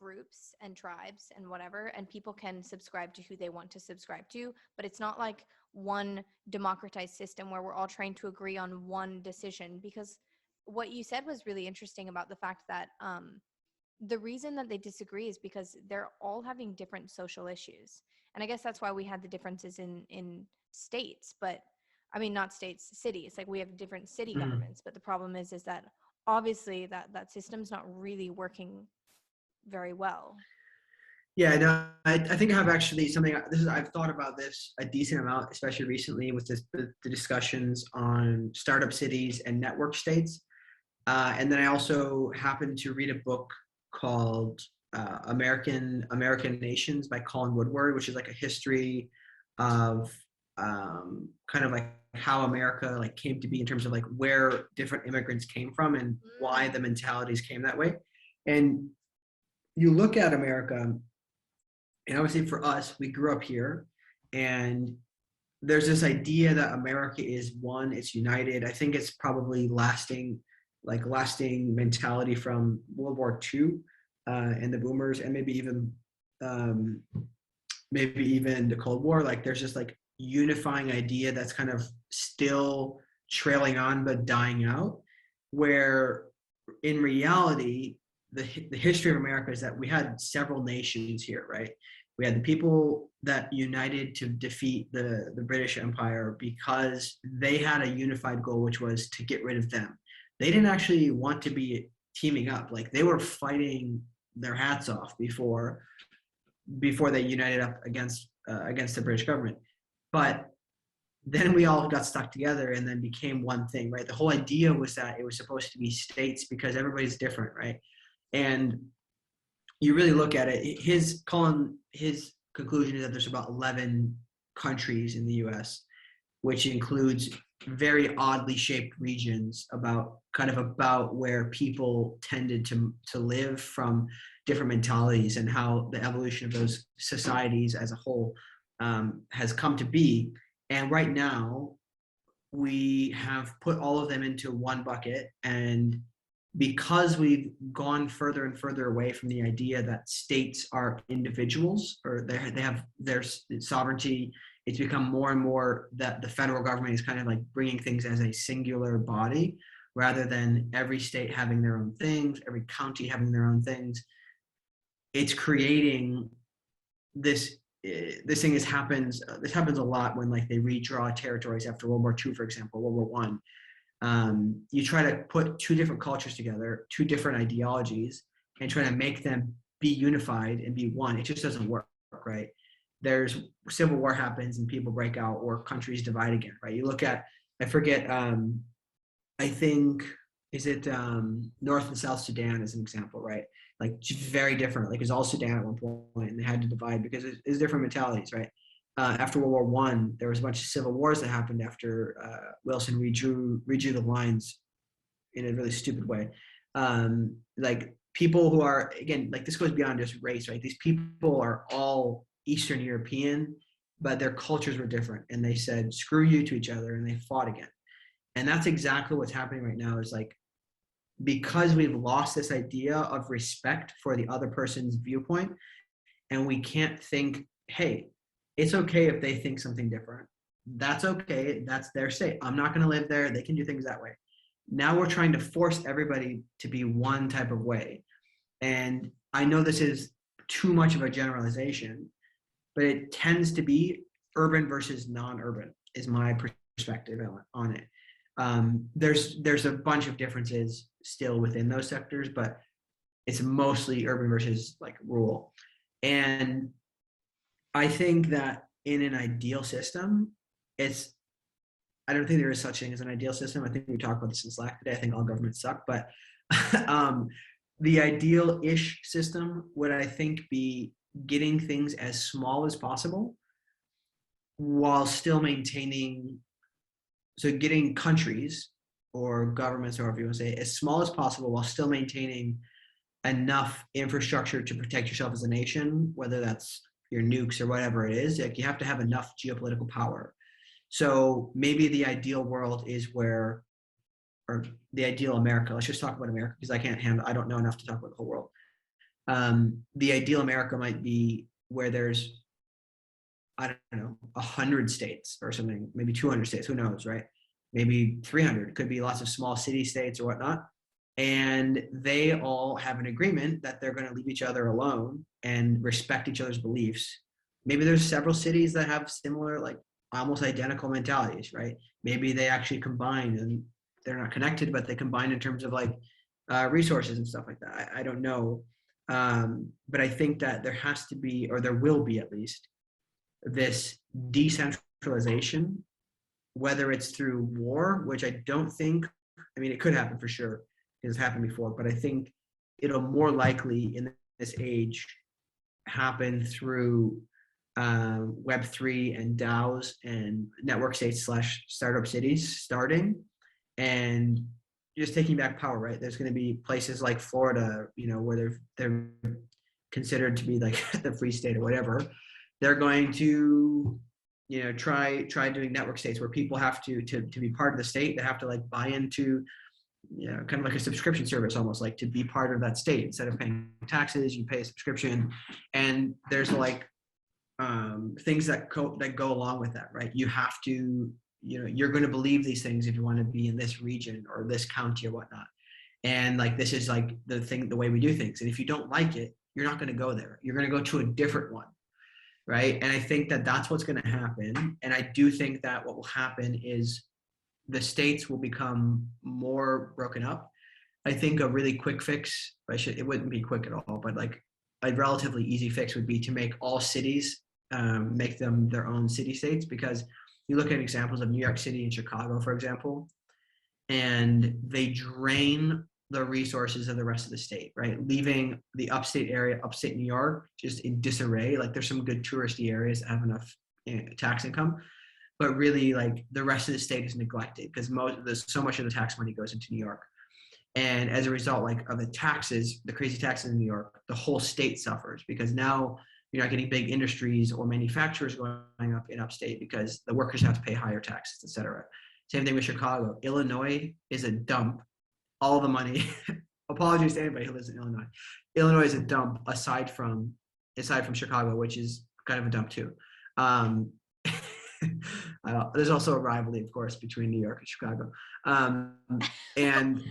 groups and tribes and whatever, and people can subscribe to who they want to subscribe to, but it's not like one democratized system where we're all trying to agree on one decision. Because what you said was really interesting about the fact that the reason that they disagree is because they're all having different social issues. And I guess that's why we had the differences in states, but I mean, not states, cities. Like we have different city governments, but the problem is that obviously that system's not really working very well. Yeah, no, I think I have actually something. I've thought about this a decent amount, especially recently with the discussions on startup cities and network states. And then I also happened to read a book called American Nations by Colin Woodward, which is like a history of kind of like how America like came to be in terms of like where different immigrants came from and why the mentalities came that way. And you look at America, and obviously for us, we grew up here, and there's this idea that America is one, it's united. I think it's probably lasting mentality from World War II and the boomers, and maybe even the Cold War. Like there's just like unifying idea that's kind of still trailing on but dying out, where in reality the history of America is that we had several nations here, right? We had the people that united to defeat the British Empire because they had a unified goal, which was to get rid of them. They didn't actually want to be teaming up. Like they were fighting their hats off before they united up against the British government. But then we all got stuck together and then became one thing, right? The whole idea was that it was supposed to be states because everybody's different, right? And you really look at it, his conclusion is that there's about 11 countries in the US, which includes very oddly shaped regions about where people tended to live from different mentalities and how the evolution of those societies as a whole has come to be. And right now, we have put all of them into one bucket, and because we've gone further and further away from the idea that states are individuals or they have their sovereignty, it's become more and more that the federal government is kind of like bringing things as a singular body rather than every state having their own things, every county having their own things. It's creating this thing happens a lot when like they redraw territories after World War II, for example, World War I. You try to put two different cultures together, two different ideologies, and try to make them be unified and be one. It just doesn't work, right? There's civil war happens and people break out or countries divide again, right? You look at, I forget, I think, is it North and South Sudan as an example, right? Like very different. Like it was all Sudan at one point and they had to divide because it's different mentalities, right? After World War I, there was a bunch of civil wars that happened after Wilson redrew the lines in a really stupid way. Like people who are, again, like this goes beyond just race, right? These people are all Eastern European, but their cultures were different. And they said, screw you to each other, and they fought again. And that's exactly what's happening right now is like, because we've lost this idea of respect for the other person's viewpoint, and we can't think, hey, it's okay if they think something different. That's okay. That's their state. I'm not going to live there. They can do things that way. Now we're trying to force everybody to be one type of way. And I know this is too much of a generalization, but it tends to be urban versus non-urban is my perspective on it. There's a bunch of differences still within those sectors, but it's mostly urban versus like rural. And I think that in an ideal system, I don't think there is such thing as an ideal system. I think we talked about this in Slack today. I think all governments suck, but the ideal-ish system would, I think, be getting things as small as possible while still maintaining, so getting countries or governments, or however you want to say it, as small as possible while still maintaining enough infrastructure to protect yourself as a nation, whether that's your nukes or whatever it is. Like you have to have enough geopolitical power. So maybe the ideal world is where, or the ideal America, let's just talk about America because I don't know enough to talk about the whole world. The ideal America might be where there's, I don't know, 100 states or something, maybe 200 states, who knows, right? Maybe 300. It could be lots of small city states or whatnot. And they all have an agreement that they're going to leave each other alone and respect each other's beliefs. Maybe there's several cities that have similar, like almost identical mentalities, right? Maybe they actually combine and they're not connected, but they combine in terms of like resources and stuff like that. I don't know. But I think that there has to be, or there will be at least, this decentralization, whether it's through war, which I don't think, I mean, it could happen for sure. It's happened before, but I think it'll more likely in this age happen through Web3 and DAOs and network states / startup cities starting and just taking back power, right? There's going to be places like Florida, where they're considered to be like the free state or whatever. They're going to try doing network states where people have to be part of the state. They have to like buy into kind of like a subscription service, almost like to be part of that state. Instead of paying taxes, you pay a subscription, and there's like things that go along with that, right? You have to, you're going to believe these things if you want to be in this region or this county or whatnot. And like this is like the way we do things. And if you don't like it, you're not going to go there. You're going to go to a different one, right? And I think that that's what's going to happen. And I do think that what will happen is the states will become more broken up. I think a really quick fix, it wouldn't be quick at all, but like a relatively easy fix would be to make all cities, make them their own city states, because you look at examples of New York City and Chicago, for example, and they drain the resources of the rest of the state, right? Leaving the upstate area, upstate New York, just in disarray. Like there's some good touristy areas that have enough tax income, but really like the rest of the state is neglected because there's so much of the tax money goes into New York. And as a result, like of the taxes, the crazy taxes in New York, the whole state suffers because now you're not getting big industries or manufacturers going up in upstate because the workers have to pay higher taxes, et cetera. Same thing with Chicago. Illinois is a dump. All the money, apologies to anybody who lives in Illinois. Illinois is a dump aside from Chicago, which is kind of a dump too. There's also a rivalry, of course, between New York and Chicago. And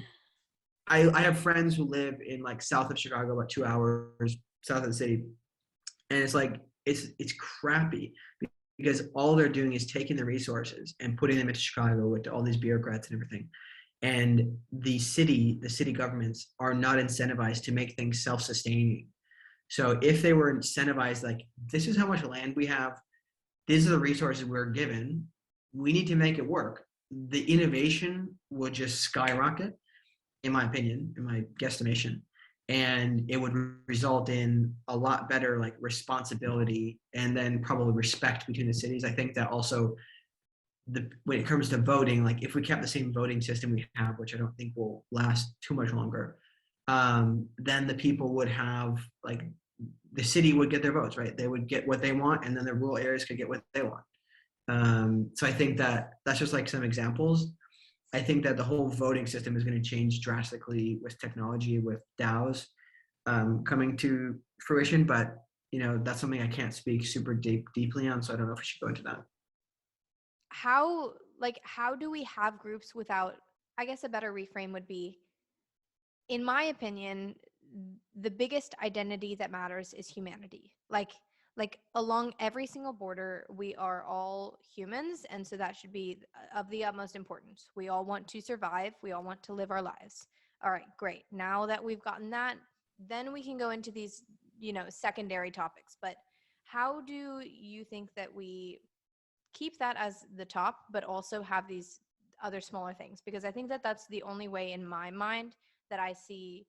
I have friends who live in like south of Chicago, about 2 hours south of the city. And it's like, it's crappy because all they're doing is taking the resources and putting them into Chicago with all these bureaucrats and everything. And the city governments are not incentivized to make things self-sustaining. So if they were incentivized, like, this is how much land we have, these are the resources we're given, we need to make it work, the innovation would just skyrocket, in my opinion, in my guesstimation. And it would result in a lot better like responsibility and then probably respect between the cities. I think that also when it comes to voting, like if we kept the same voting system we have, which I don't think will last too much longer, then the people would have like the city would get their votes, right? They would get what they want, and then the rural areas could get what they want. So I think that that's just like some examples. I think that the whole voting system is going to change drastically with technology, with DAOs coming to fruition. But that's something I can't speak super deeply on, so I don't know if we should go into that. How do we have groups without, I guess a better reframe would be, in my opinion, the biggest identity that matters is humanity. Like along every single border, we are all humans, and so that should be of the utmost importance. We all want to survive. We all want to live our lives. All right, great. Now that we've gotten that, then we can go into these, secondary topics. But how do you think that we keep that as the top, but also have these other smaller things? Because I think that that's the only way in my mind that I see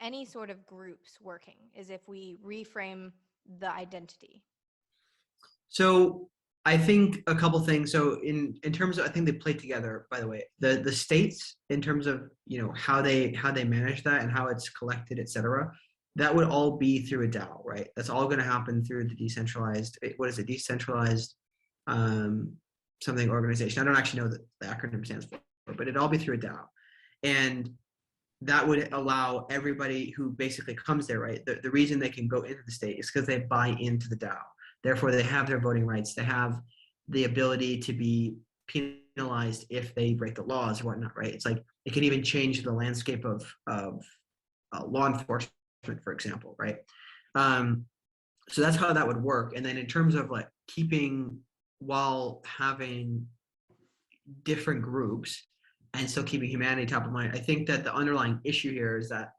any sort of groups working, is if we reframe the identity. So I think a couple things. So in terms of, I think they play together, by the way, the states in terms of, how they manage that and how it's collected, et cetera, that would all be through a DAO, right? That's all going to happen through the decentralized, decentralized something organization. I don't actually know what the acronym stands for, but it'd all be through a DAO. And that would allow everybody who basically comes there, right? The reason they can go into the state is because they buy into the DAO. Therefore, they have their voting rights. They have the ability to be penalized if they break the laws or whatnot, right? It's like it can even change the landscape of law enforcement, for example, right? So that's how that would work. And then in terms of like keeping while having different groups and still keeping humanity top of mind, I think that the underlying issue here is that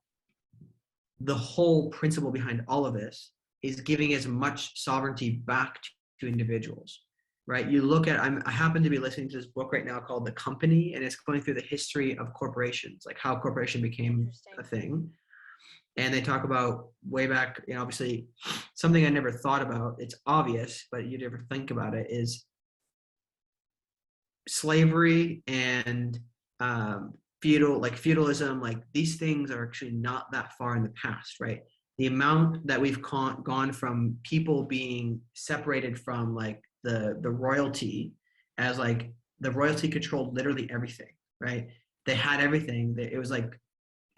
the whole principle behind all of this is giving as much sovereignty back to individuals, right? You look at, I happen to be listening to this book right now called The Company, and it's going through the history of corporations, like how corporation became a thing. And they talk about way back, obviously something I never thought about, it's obvious, but you never think about it, is slavery and feudalism, like these things are actually not that far in the past, right? The amount that we've gone from people being separated from like the royalty, as like the royalty controlled literally everything, right? They had everything. It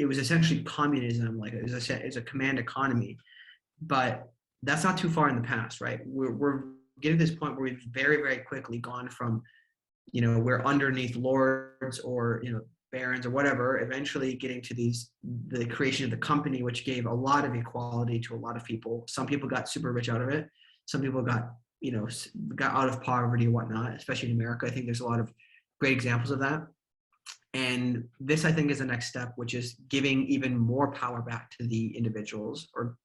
was essentially communism, like it was a command economy, but that's not too far in the past, right? We're getting to this point where we've very, very quickly gone from, we're underneath lords or, barons or whatever, eventually getting to the creation of the company, which gave a lot of equality to a lot of people. Some people got super rich out of it. Some people got out of poverty and whatnot, especially in America. I think there's a lot of great examples of that. And this, I think, is the next step, which is giving even more power back to the individuals, or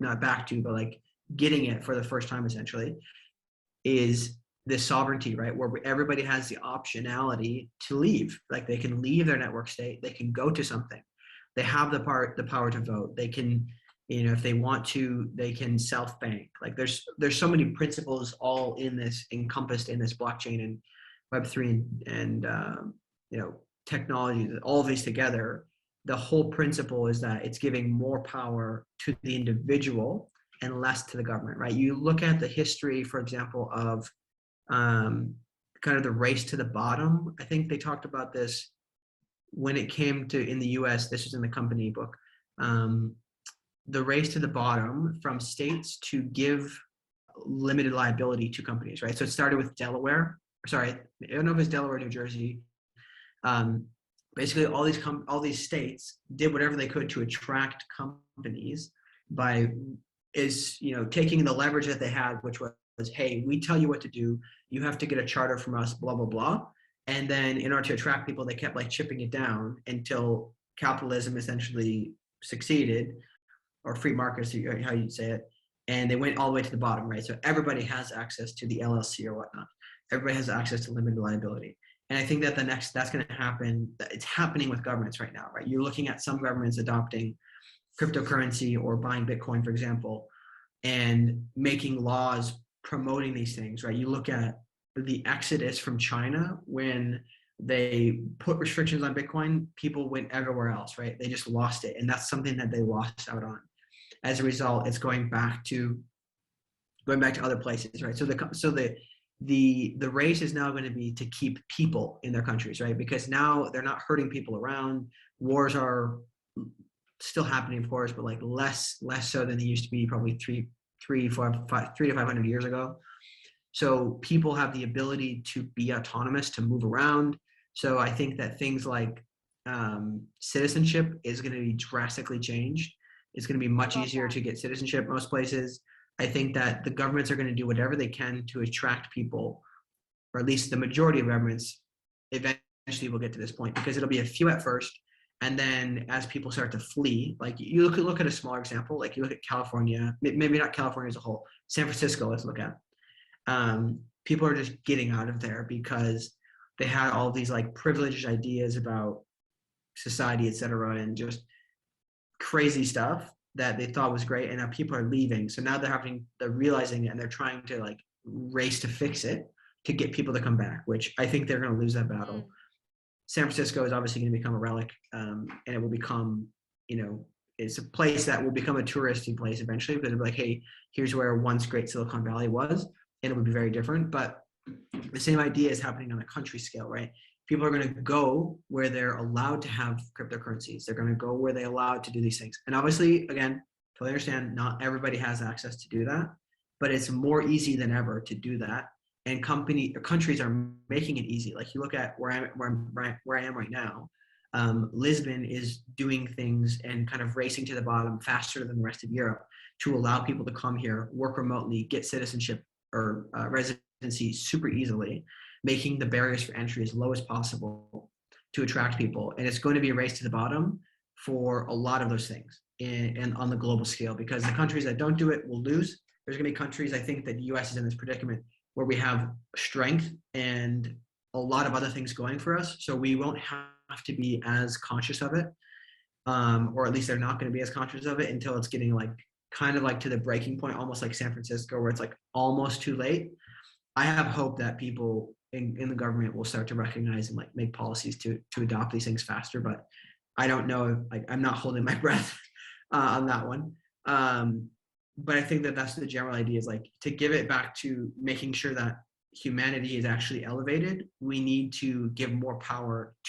not back to, but like getting it for the first time, essentially, is this sovereignty, right? Where everybody has the optionality to leave. Like they can leave their network state, they can go to something. They have the power to vote. They can, if they want to, they can self-bank. Like there's so many principles all encompassed in this blockchain and Web3 and technology, all of these together. The whole principle is that it's giving more power to the individual and less to the government, right? You look at the history, for example, of kind of the race to the bottom. I think they talked about this when it came to, in the US, this was in the company book, the race to the bottom from states to give limited liability to companies, right? So it started with Delaware. Sorry, I don't know if it's Delaware, New Jersey. Basically, all these states did whatever they could to attract companies by taking the leverage that they had, which was, hey, we tell you what to do. You have to get a charter from us, blah, blah, blah. And then in order to attract people, they kept like chipping it down until capitalism essentially succeeded, or free markets, how you'd say it. And they went all the way to the bottom, right? So everybody has access to the LLC or whatnot. Everybody has access to limited liability. And I think that that's going to happen. It's happening with governments right now, right? You're looking at some governments adopting cryptocurrency or buying Bitcoin, for example, and making laws promoting these things, right? You look at the exodus from China when they put restrictions on Bitcoin, people went everywhere else, right? They just lost it. And that's something that they lost out on. As a result, it's going back to other places, right? So the race is now going to be to keep people in their countries, right? Because now they're not hurting people around. Wars are still happening, of course, but like less so than they used to be probably 300 to 500 years ago. So people have the ability to be autonomous, to move around. So I think that things like citizenship is going to be drastically changed. It's going to be much easier to get citizenship most places. I think that the governments are going to do whatever they can to attract people, or at least the majority of governments eventually will get to this point, because it'll be a few at first. And then as people start to flee, like you look at a smaller example, like you look at California, maybe not California as a whole, San Francisco, let's look at. People are just getting out of there because they had all these like privileged ideas about society, et cetera, and just crazy stuff that they thought was great, and now people are leaving. So now they're realizing it, and they're trying to like race to fix it to get people to come back, which I think they're going to lose that battle. San Francisco is obviously going to become a relic, and it will become, it's a place that will become a touristy place eventually, because it'll be like, hey, here's where once Great Silicon Valley was, and it would be very different. But the same idea is happening on a country scale, right? people are going to go where they're allowed to have cryptocurrencies. They're going to go where they're allowed to do these things. And obviously, again, totally understand not everybody has access to do that, but it's more easy than ever to do that. And countries are making it easy. Like you look at where I am right now. Lisbon is doing things and kind of racing to the bottom faster than the rest of Europe to allow people to come here, work remotely, get citizenship or residency super easily, making the barriers for entry as low as possible to attract people. And it's going to be a race to the bottom for a lot of those things and on the global scale, because the countries that don't do it will lose. There's going to be countries, I think that the US is in this predicament where we have strength and a lot of other things going for us. So we won't have to be as conscious of it, or at least they're not going to be as conscious of it until it's getting like kind of like to the breaking point, almost like San Francisco, where it's like almost too late. I have hope that people in the government will start to recognize and like make policies to adopt these things faster. But I don't know if, like, I'm not holding my breath on that one. But I think that that's the general idea, is like to give it back to making sure that humanity is actually elevated. We need to give more power to